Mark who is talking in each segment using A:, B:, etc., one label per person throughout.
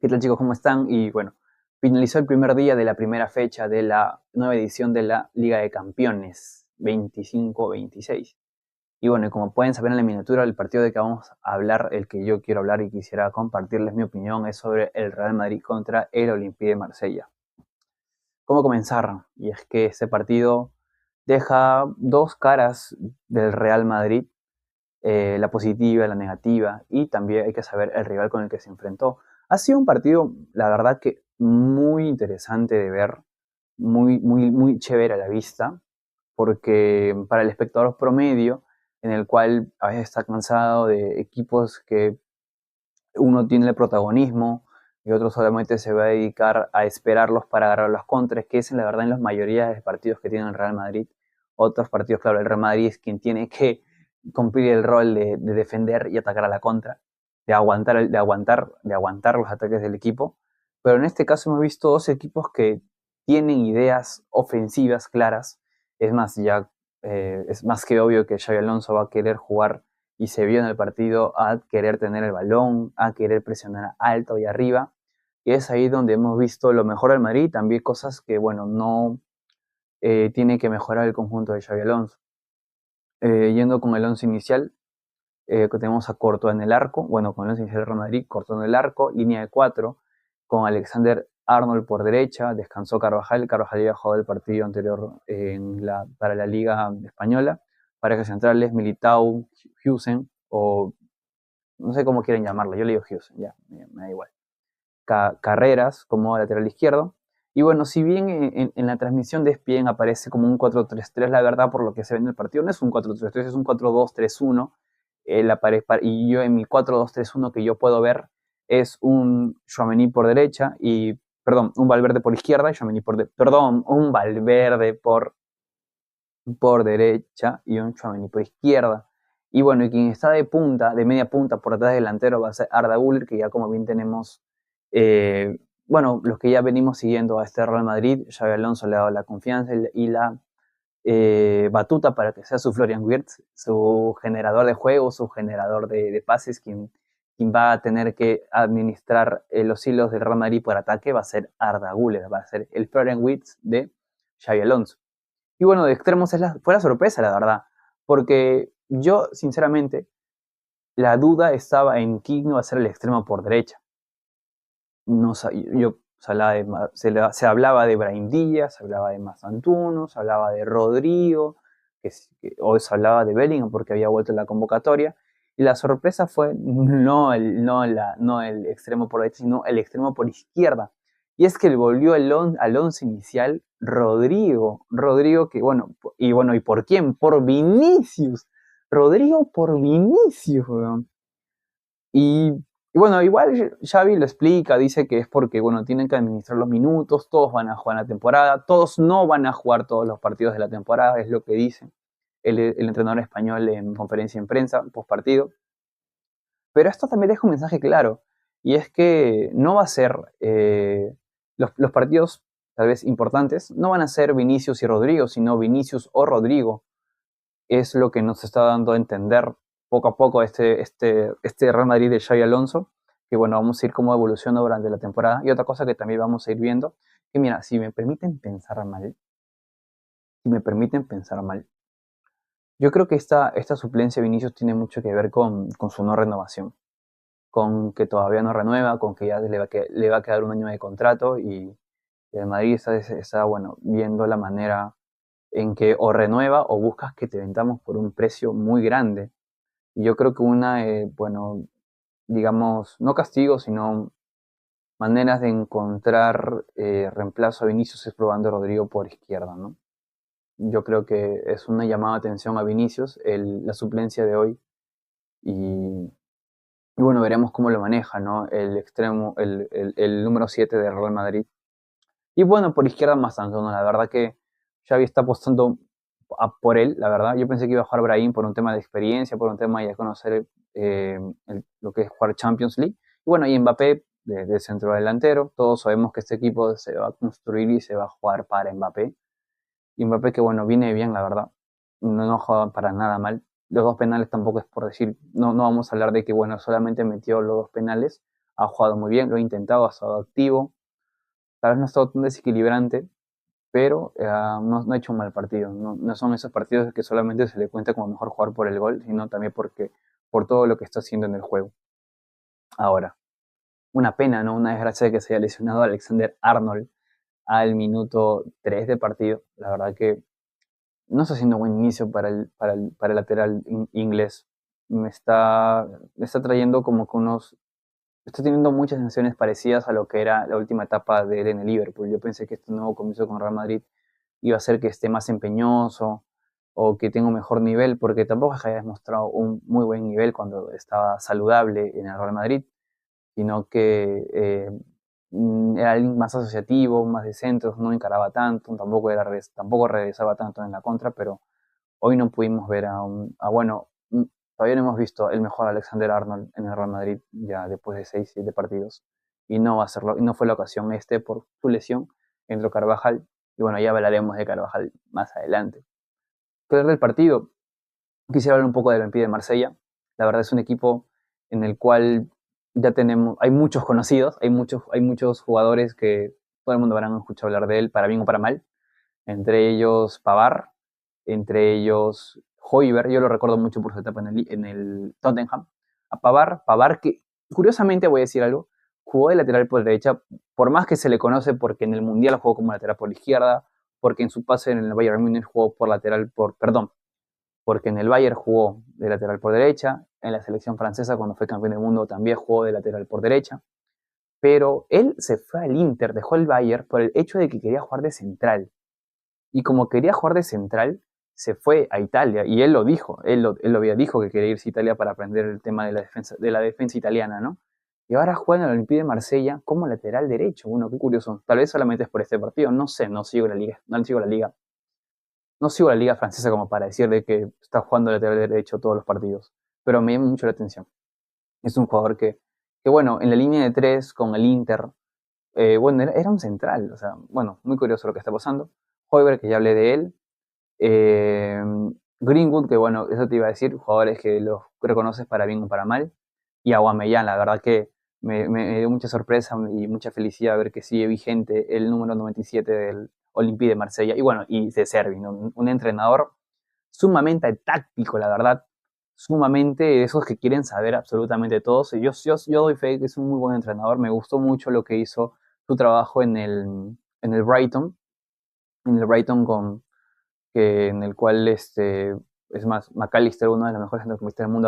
A: ¿Qué tal, chicos? ¿Cómo están? Y bueno, finalizó el primer día de la primera fecha de la nueva edición de la Liga de Campeones 25-26. Y bueno, y como pueden saber en la miniatura, el partido de que vamos a hablar, el que yo quiero hablar y quisiera compartirles mi opinión, es sobre el Real Madrid contra el Olympique de Marsella. ¿Cómo comenzar? Y es que este partido deja dos caras del Real Madrid, la positiva, la negativa, y también hay que saber el rival con el que se enfrentó. Ha sido un partido, la verdad que muy interesante de ver, muy chévere a la vista, porque para el espectador promedio, en el cual a veces está cansado de equipos que uno tiene el protagonismo y otro solamente se va a dedicar a esperarlos para agarrar los contras, que es la verdad en la mayoría de partidos que tiene el Real Madrid. Otros partidos, claro, el Real Madrid es quien tiene que cumplir el rol de defender y atacar a la contra, de aguantar los ataques del equipo. Pero en este caso hemos visto dos equipos que tienen ideas ofensivas claras. Es más, ya es más que obvio que Xabi Alonso va a querer jugar y se vio en el partido a querer tener el balón, a querer presionar alto y arriba. Y es ahí donde hemos visto lo mejor del Madrid, también cosas que, bueno, no tiene que mejorar el conjunto de Xabi Alonso. Yendo con el once inicial, que tenemos a Courtois en el arco, bueno, con el once inicial de Real Madrid, Courtois en el arco, línea de cuatro, con Alexander Arnold por derecha, descansó Carvajal había jugado el partido anterior para la Liga Española, parejas centrales, Militao, Husen, o no sé cómo quieren llamarlo, yo le digo Houston, ya, me da igual. Carreras como lateral izquierdo. Y bueno, si bien en la transmisión de ESPN aparece como un 4-3-3, la verdad, por lo que se ve en el partido, no es un 4-3-3, es un 4-2-3-1. Y yo en mi 4-2-3-1 que yo puedo ver es un Tchouaméni por derecha y, perdón, un Valverde por izquierda y Tchouaméni un Valverde por derecha y un Tchouaméni por izquierda. Y bueno, y quien está de punta, de media punta por detrás del delantero va a ser Arda Güler, que ya como bien tenemos, bueno, los que ya venimos siguiendo a este Real Madrid, Xabi Alonso le ha dado la confianza y la batuta para que sea su Florian Wirtz, su generador de juego, su generador de pases, quien va a tener que administrar los hilos del Real Madrid por ataque va a ser Arda Güler, va a ser el Florian Wirtz de Xabi Alonso. Y bueno, de extremos fue la sorpresa, la verdad. Porque yo, sinceramente, la duda estaba en quién iba a ser el extremo por derecha. No, yo se hablaba de Brahim Díaz, se hablaba de Mazantuno, se hablaba de Rodrigo, o se hablaba de Bellingham porque había vuelto en la convocatoria. Y la sorpresa fue no el extremo por derecha, sino el extremo por izquierda. Y es que volvió al once inicial Rodrigo. Rodrigo que, ¿y por quién? Por Vinicius. Rodrigo por Vinicius, weón. Y bueno, igual Xavi lo explica, dice que es porque, bueno, tienen que administrar los minutos, todos van a jugar la temporada, todos no van a jugar todos los partidos de la temporada, es lo que dice el entrenador español en conferencia en prensa, post partido. Pero esto también deja un mensaje claro, y es que no va a ser, los partidos tal vez importantes, no van a ser Vinicius y Rodrigo, sino Vinicius o Rodrigo. Es lo que nos está dando a entender poco a poco este Real Madrid de Xabi Alonso, que bueno, vamos a ir cómo evoluciona durante la temporada. Y otra cosa que también vamos a ir viendo, que mira, si me permiten pensar mal, yo creo que esta suplencia de Vinicius tiene mucho que ver con su no renovación, con que todavía no renueva, con que ya le va a quedar un año de contrato y el Madrid está bueno, viendo la manera en que o renueva o buscas que te vendamos por un precio muy grande. Y yo creo que bueno, digamos, no castigo, sino maneras de encontrar reemplazo a Vinicius es probando a Rodrigo por izquierda, ¿no? Yo creo que es una llamada de atención a Vinicius, la suplencia de hoy, y, y bueno, veremos cómo lo maneja, ¿no? El extremo, el número 7 de Real Madrid. Y bueno, por izquierda más Mazanzano, la verdad que Xavi está apostando por él, la verdad. Yo pensé que iba a jugar Brahim por un tema de experiencia, por un tema de conocer lo que es jugar Champions League. Y bueno, y Mbappé de centro delantero. Todos sabemos que este equipo se va a construir y se va a jugar para Mbappé. Y Mbappé que bueno, viene bien, la verdad. No juega para nada mal. Los dos penales tampoco es por decir, no vamos a hablar de que bueno, solamente metió los dos penales. ha jugado muy bien, lo ha intentado, ha estado activo, tal vez no ha estado tan desequilibrante, pero no ha hecho un mal partido. No son esos partidos que solamente se le cuenta como mejor jugador por el gol, sino también por todo lo que está haciendo en el juego. Ahora, una pena, ¿no? Una desgracia que se haya lesionado Alexander Arnold al minuto 3 de partido. La verdad que no está haciendo un buen inicio para el lateral inglés. Me está trayendo como que está teniendo muchas sensaciones parecidas a lo que era la última etapa de él en el Liverpool. Yo pensé que este nuevo comienzo con Real Madrid iba a ser que esté más empeñoso o que tenga un mejor nivel, porque tampoco es que haya demostrado un muy buen nivel cuando estaba saludable en el Real Madrid, sino que era alguien más asociativo, más de centros, no encaraba tanto, tampoco regresaba tanto en la contra, pero hoy no pudimos ver bueno, todavía no hemos visto el mejor Alexander Arnold en el Real Madrid ya después de 6 7 partidos. Y no va a serlo, y no fue la ocasión por su lesión. Entró Carvajal, y bueno, ya hablaremos de Carvajal más adelante. ¿Qué ver del partido? Quisiera hablar un poco del Olympique de Marsella. La verdad es un equipo en el cual hay muchos conocidos, hay muchos jugadores que todo el mundo habrán escuchado hablar de él, para bien o para mal. Entre ellos Pavard, entre ellos Højbjerg, yo lo recuerdo mucho por su etapa en el Tottenham. A Pavard que, curiosamente voy a decir algo, jugó de lateral por derecha, por más que se le conoce porque en el Mundial jugó como lateral por izquierda, porque en su pase en el Bayern Múnich jugó porque en el Bayern jugó de lateral por derecha, en la selección francesa cuando fue campeón del mundo también jugó de lateral por derecha, pero él se fue al Inter, dejó el Bayern por el hecho de que quería jugar de central. Y como quería jugar de central, se fue a Italia. Y él lo dijo, él lo había dicho que quería irse a Italia para aprender el tema de la defensa italiana, ¿no? Y ahora juega en el Olympique de Marsella como lateral derecho. Bueno, qué curioso. Tal vez solamente es por este partido. No sé, no sigo la liga. No sigo la liga. No sigo la liga francesa como para decir de que está jugando lateral derecho todos los partidos. Pero me llama mucho la atención. Es un jugador que bueno, en la línea de tres con el Inter, bueno, era un central. O sea, bueno, muy curioso lo que está pasando. Højbjerg, que ya hablé de él. Eh, Greenwood, que bueno, eso te iba a decir, jugadores que los reconoces para bien o para mal. Y Aubameyang, la verdad que me dio mucha sorpresa y mucha felicidad ver que sigue vigente el número 97 del Olympique de Marsella. Y bueno, y de Servi, ¿no? Un entrenador sumamente táctico, la verdad. Sumamente de esos que quieren saber absolutamente todo. Yo doy fe que es un muy buen entrenador. Me gustó mucho lo que hizo su trabajo en el Brighton. En el Brighton en el cual es más, McAllister, uno de los mejores centrocampistas del mundo,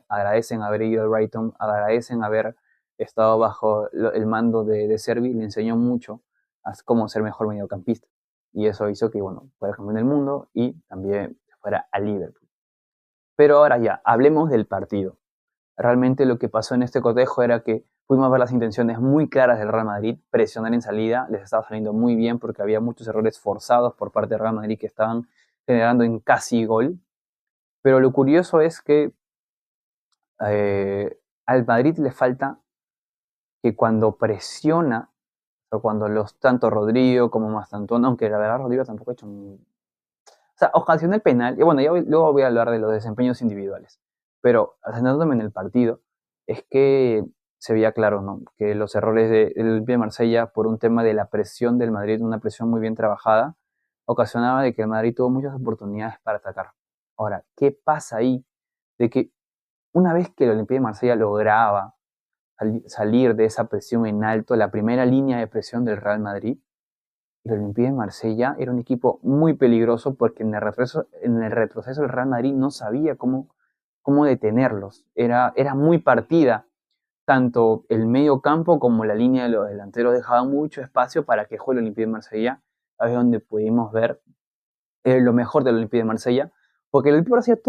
A: agradecen haber ido al Brighton, agradecen haber estado bajo el mando de Servi, le enseñó mucho a cómo ser mejor mediocampista. Y eso hizo que, bueno, fuera campeón del mundo y también fuera a Liverpool. Pero ahora ya, hablemos del partido. Realmente lo que pasó en este cotejo era que pudimos ver las intenciones muy claras del Real Madrid, presionar en salida, les estaba saliendo muy bien porque había muchos errores forzados por parte del Real Madrid que estaban generando en casi gol. Pero lo curioso es que al Madrid le falta que cuando presiona, o cuando tanto Rodrigo como Mastantón, aunque la verdad Rodrigo tampoco ha hecho o sea, ocasionó el penal, y bueno, luego voy a hablar de los desempeños individuales, pero centrándome en el partido, es que se veía claro, ¿no? Que los errores del Olympique de Marsella, por un tema de la presión del Madrid, una presión muy bien trabajada, ocasionaba de que el Madrid tuvo muchas oportunidades para atacar. Ahora, ¿qué pasa ahí? De que una vez que el Olympique de Marsella lograba salir de esa presión en alto, la primera línea de presión del Real Madrid, el Olympique de Marsella era un equipo muy peligroso porque en el retroceso el Real Madrid no sabía cómo detenerlos. Era muy partida. Tanto el medio campo como la línea de los delanteros dejaban mucho espacio para que juegue el Olympique de Marsella. Ahí es donde pudimos ver lo mejor del Olympique de Marsella. Porque el Olympique de Marsella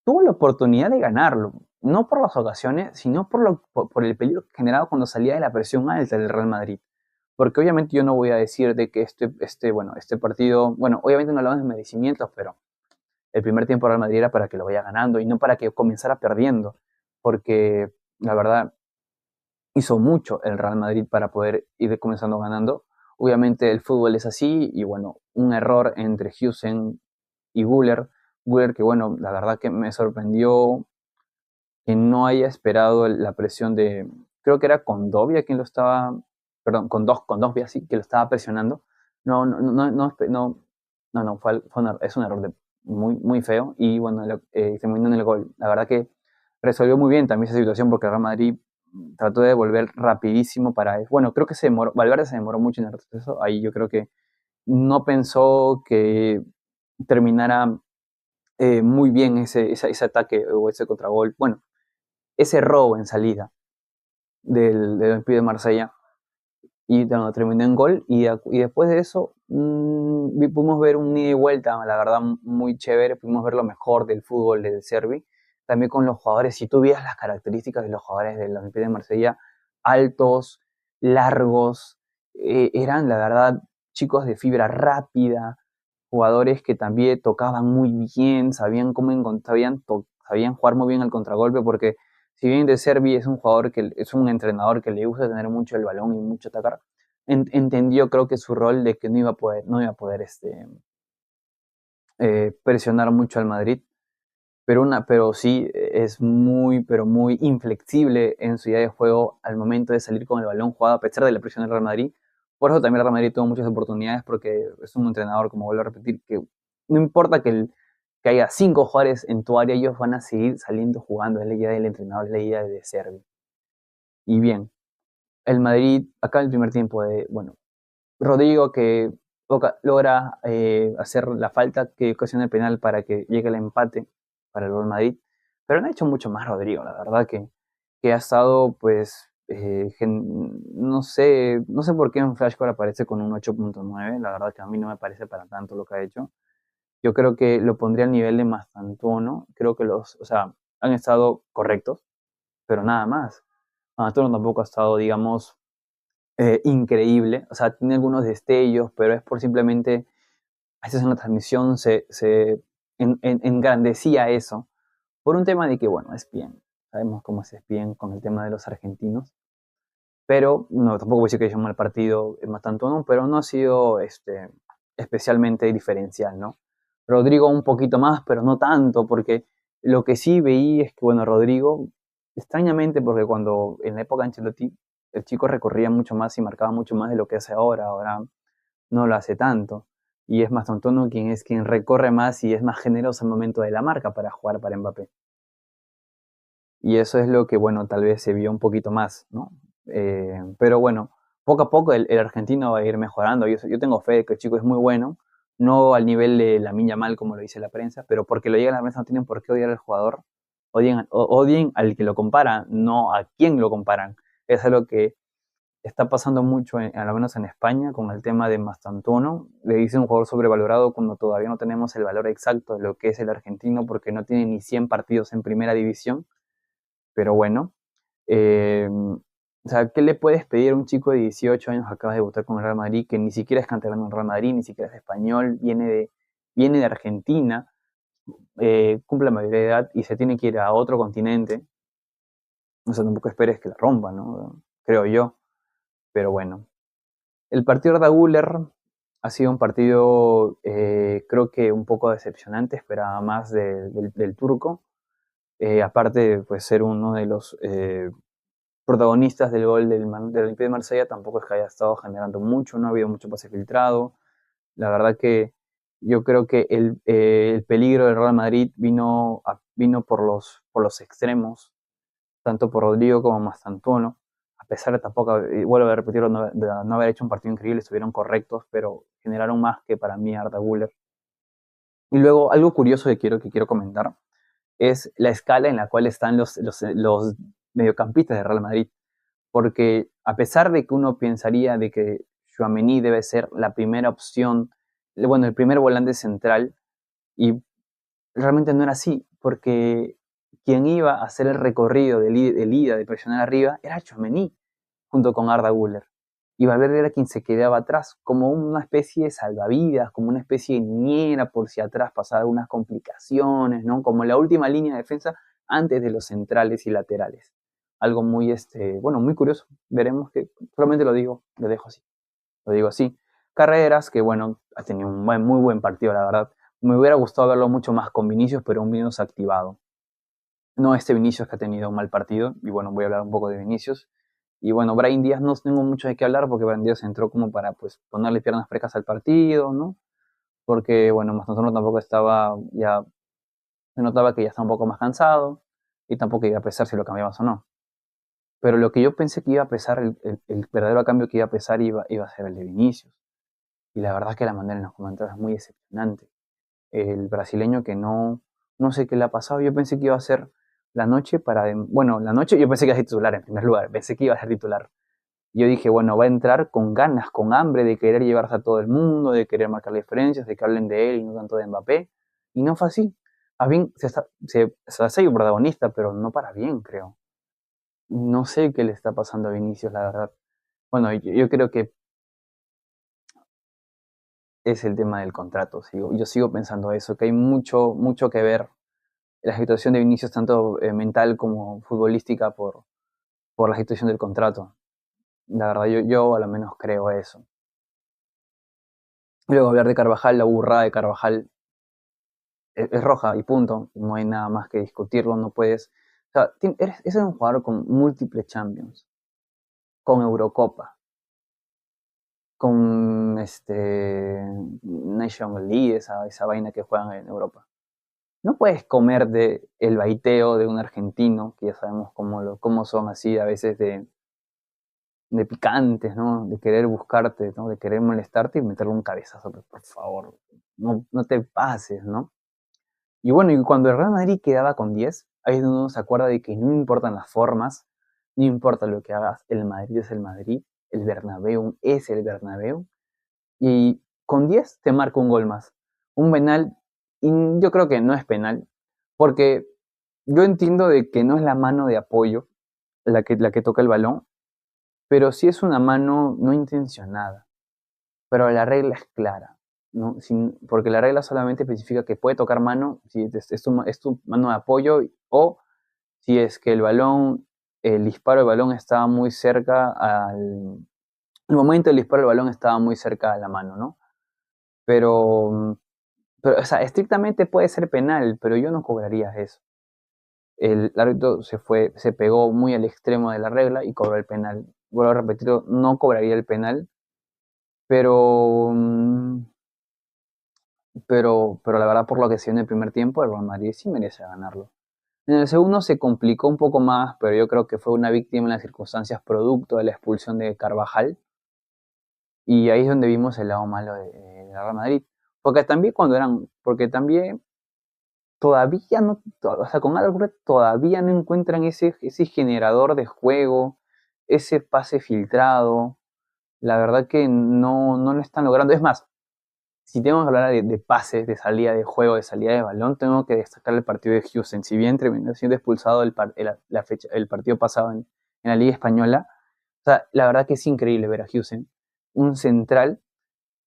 A: tuvo la oportunidad de ganarlo. No por las ocasiones, sino por el peligro generado cuando salía de la presión alta del Real Madrid. Porque obviamente yo no voy a decir de que este partido, bueno, obviamente no hablamos de merecimientos, pero el primer tiempo Real Madrid era para que lo vaya ganando y no para que comenzara perdiendo, porque la verdad hizo mucho el Real Madrid para poder ir comenzando ganando. Obviamente el fútbol es así y bueno, un error entre Huijsen y Güler que bueno, la verdad que me sorprendió que no haya esperado la presión de, creo que era Condovia quien lo estaba, perdón, Condovia sí, que lo estaba presionando. No, no, no, no, no, es un error muy feo y bueno, terminó en el gol. La verdad que resolvió muy bien también esa situación porque el Real Madrid trató de devolver rapidísimo para, bueno, creo que Valverde se demoró mucho en el retroceso, ahí yo creo que no pensó que terminara muy bien ese ataque o ese contragol. Bueno, ese robo en salida del Olympique de Marsella y bueno, terminó en gol y después de eso pudimos ver un ida y vuelta, la verdad muy chévere, pudimos ver lo mejor del fútbol del Servi, también con los jugadores, si tú veías las características de los jugadores del Olympique de Marsella, altos, largos, eran la verdad chicos de fibra rápida, jugadores que también tocaban muy bien, sabían jugar muy bien al contragolpe, porque si bien De Servi es un jugador que es un entrenador que le gusta tener mucho el balón y mucho atacar, entendió creo que su rol de que no iba a poder presionar mucho al Madrid, pero sí es muy, pero muy inflexible en su idea de juego al momento de salir con el balón jugado, a pesar de la presión del Real Madrid. Por eso también el Real Madrid tuvo muchas oportunidades, porque es un entrenador, como vuelvo a repetir, que no importa que haya 5 jugadores en tu área, ellos van a seguir saliendo jugando. Es la idea del entrenador, es la idea de Servi. Y bien, el Madrid, acá en el primer tiempo, bueno, Rodrigo que logra hacer la falta que ocasiona el penal para que llegue el empate para el Real Madrid, pero no ha hecho mucho más Rodrigo, la verdad que ha estado pues no sé por qué en Flashcore aparece con un 8.9, la verdad que a mí no me parece para tanto lo que ha hecho. Yo creo que lo pondría al nivel de Mastantuono, creo que o sea, han estado correctos, pero nada más. Mastantuono tampoco ha estado, digamos, increíble. O sea, tiene algunos destellos, pero es por simplemente, a veces en la transmisión se engrandecía eso, por un tema de que, bueno, es bien. Sabemos cómo es bien con el tema de los argentinos. Pero, no, tampoco voy a decir que haya un mal partido en Mastantuono, pero no ha sido especialmente diferencial, ¿no? Rodrigo un poquito más, pero no tanto, porque lo que sí veí es que, bueno, Rodrigo, extrañamente, porque cuando en la época de Ancelotti, el chico recorría mucho más y marcaba mucho más de lo que hace ahora no lo hace tanto. Y es Mastantuono quien recorre más y es más generoso al momento de la marca para jugar para Mbappé. Y eso es lo que, bueno, tal vez se vio un poquito más, ¿no? Pero bueno, poco a poco el argentino va a ir mejorando. Yo tengo fe de que el chico es muy bueno, no al nivel de Lamine Yamal como lo dice la prensa, pero porque lo llega a la prensa no tienen por qué odiar al jugador, odien al que lo compara, no a quién lo comparan. Es algo que está pasando mucho, al menos en España, con el tema de Mastantuono. Le dice un jugador sobrevalorado cuando todavía no tenemos el valor exacto de lo que es el argentino, porque no tiene ni 100 partidos en primera división. Pero bueno, o sea, ¿qué le puedes pedir a un chico de 18 años que acaba de debutar con el Real Madrid, que ni siquiera es canterano del Real Madrid, ni siquiera es español, viene de Argentina, cumple la mayoría de edad y se tiene que ir a otro continente? O sea, tampoco esperes que la rompa, ¿no? Creo yo. Pero bueno. El partido de Arda Güler ha sido un partido, creo que un poco decepcionante, esperaba más del turco. Aparte de pues, ser uno de los protagonistas del gol del Olympique de Marsella, tampoco es que haya estado generando mucho, no ha habido mucho pase filtrado. La verdad que yo creo que el peligro del Real Madrid vino por los extremos, tanto por Rodrigo como Mastantuono. A pesar de tampoco, vuelvo a repetirlo, de no haber hecho un partido increíble, estuvieron correctos, pero generaron más que para mí Arda Güler. Y luego, algo curioso que quiero comentar es la escala en la cual están los mediocampistas de Real Madrid. Porque a pesar de que uno pensaría de que Tchouaméni debe ser la primera opción, bueno, el primer volante central, y realmente no era así, porque quien iba a hacer el recorrido del ida, de presionar arriba, era Tchouaméni, junto con Arda Güler. Y Valverde era quien se quedaba atrás, como una especie de salvavidas, como una especie de niñera por si atrás pasaba algunas complicaciones, ¿no? Como la última línea de defensa antes de los centrales y laterales. Algo muy, bueno, muy curioso. Veremos que, solamente lo dejo así. Lo digo así. Carreras, que bueno, ha tenido un muy buen partido, la verdad. Me hubiera gustado verlo mucho más con Vinicius, pero un Vinicius activado. No este Vinicius que ha tenido un mal partido, y bueno, voy a hablar un poco de Vinicius. Y bueno, Brahim Díaz no tengo mucho de qué hablar porque Brahim Díaz entró como para pues ponerle piernas frescas al partido, ¿no? Porque bueno, Mastantuono tampoco estaba, ya se notaba que ya estaba un poco más cansado y tampoco iba a pesar si lo cambiabas o no. Pero lo que yo pensé que iba a pesar, el verdadero cambio que iba a pesar iba a ser el de Vinicius. Y la verdad es que la manera en los comentarios es muy decepcionante. El brasileño que no sé qué le ha pasado, yo pensé que iba a ser la noche bueno, la noche yo pensé que iba a ser titular en primer lugar, pensé que iba a ser titular. Yo dije, bueno, va a entrar con ganas, con hambre de querer llevarse a todo el mundo, de querer marcar diferencias, de que hablen de él y no tanto de Mbappé. Y no fue así. A bien se hace protagonista, pero no para bien, creo. No sé qué le está pasando a Vinicius, la verdad. Bueno, yo creo que es el tema del contrato. Yo sigo pensando eso, que hay mucho, mucho que ver en la situación de Vinicius, tanto mental como futbolística, por la situación del contrato. La verdad, yo a lo menos creo eso. Luego hablar de Carvajal, la burrada de Carvajal es roja y punto. No hay nada más que discutirlo, no puedes. O sea, eres un jugador con múltiples Champions, con Eurocopa, con Nation League, esa vaina que juegan en Europa. No puedes comer de el baiteo de un argentino, que ya sabemos cómo son así a veces de picantes, ¿no? De querer buscarte, ¿no? De querer molestarte y meterle un cabezazo, pero por favor, no te pases, ¿no? Y bueno, y cuando el Real Madrid quedaba con 10, ahí es donde uno se acuerda de que no importan las formas, no importa lo que hagas, el Madrid es el Madrid, el Bernabéu es el Bernabéu, y con 10 te marca un gol más. Un penal, y yo creo que no es penal, porque yo entiendo de que no es la mano de apoyo la que toca el balón, pero sí es una mano no intencionada. Pero la regla es clara, ¿no? Porque la regla solamente especifica que puede tocar mano si es tu mano de apoyo o si es que el disparo del balón estaba muy cerca el momento del disparo del balón estaba muy cerca a la mano, ¿no? Pero, o sea, estrictamente puede ser penal, pero yo no cobraría eso. El árbitro se pegó muy al extremo de la regla y cobró el penal. Vuelvo a repetirlo, no cobraría el penal, pero pero la verdad por lo que se dio en el primer tiempo, el Real Madrid sí merece ganarlo. En el segundo se complicó un poco más, pero yo creo que fue una víctima en las circunstancias producto de la expulsión de Carvajal, y ahí es donde vimos el lado malo de Real Madrid. Porque también todavía no, o sea, con Albert todavía no encuentran ese generador de juego, ese pase filtrado. La verdad que no lo están logrando. Es más, si tengo que hablar de pases, de salida de juego, de salida de balón, tengo que destacar el partido de Houston. Si bien terminó siendo expulsado el partido pasado en la Liga Española, o sea, la verdad que es increíble ver a Houston, un central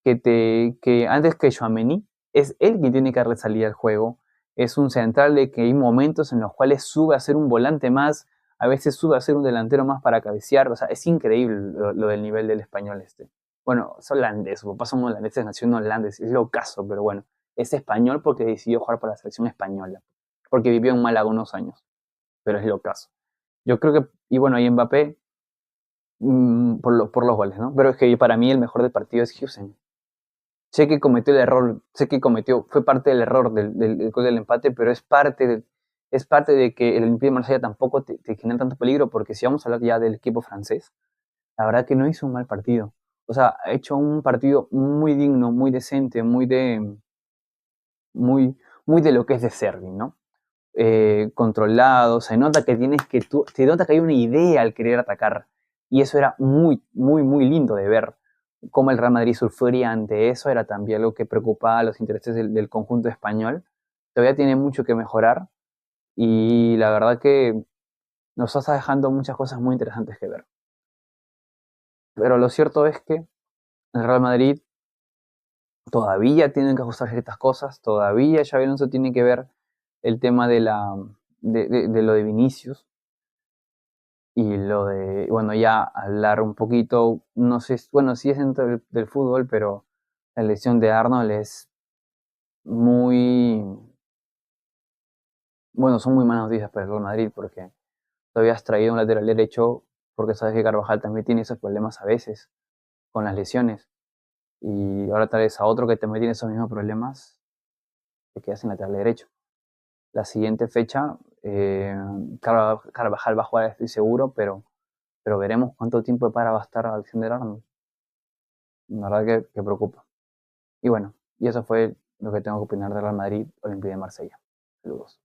A: que antes que Tchouaméni, es él quien tiene que darle salida al juego. Es un central de que hay momentos en los cuales sube a ser un volante más, a veces sube a ser un delantero más para cabecear. O sea, es increíble lo del nivel del español este. Bueno, es holandés, su papá son holandeses, nació en holandés, es lo caso, pero bueno, es español porque decidió jugar para la selección española, porque vivió en Málaga unos años, pero es lo caso. Yo creo que, y bueno, y Mbappé, por los goles, ¿no? Pero es que para mí el mejor del partido es Houston. Sé que cometió el error, fue parte del error del gol del empate, pero es parte de que el Olympique de Marsella tampoco te genera tanto peligro, porque si vamos a hablar ya del equipo francés, la verdad que no hizo un mal partido. O sea, ha hecho un partido muy digno, muy decente, muy, muy de lo que es de Servi, ¿no? Controlado, se nota que hay una idea al querer atacar, y eso era muy, muy, muy lindo de ver. Cómo el Real Madrid sufría ante eso era también algo que preocupaba a los intereses del conjunto español. Todavía tiene mucho que mejorar, y la verdad que nos está dejando muchas cosas muy interesantes que ver. Pero lo cierto es que el Real Madrid todavía tiene que ajustar ciertas cosas, todavía Xabi Alonso tiene que ver el tema de lo de Vinicius, y bueno, ya hablar un poquito, no sé, bueno, sí es dentro del fútbol, pero la lesión de Arnold es muy, Bueno, son muy malas noticias para el Real Madrid porque todavía has traído un lateral derecho porque sabes que Carvajal también tiene esos problemas a veces con las lesiones. Y ahora traes a otro que también tiene esos mismos problemas, te quedas en lateral derecho. La siguiente fecha, Carvajal va a jugar, estoy seguro, pero veremos cuánto tiempo de para va a estar Alexander Arnold. La verdad que preocupa. Y bueno, y eso fue lo que tengo que opinar de Real Madrid, Olympique de Marsella. Saludos.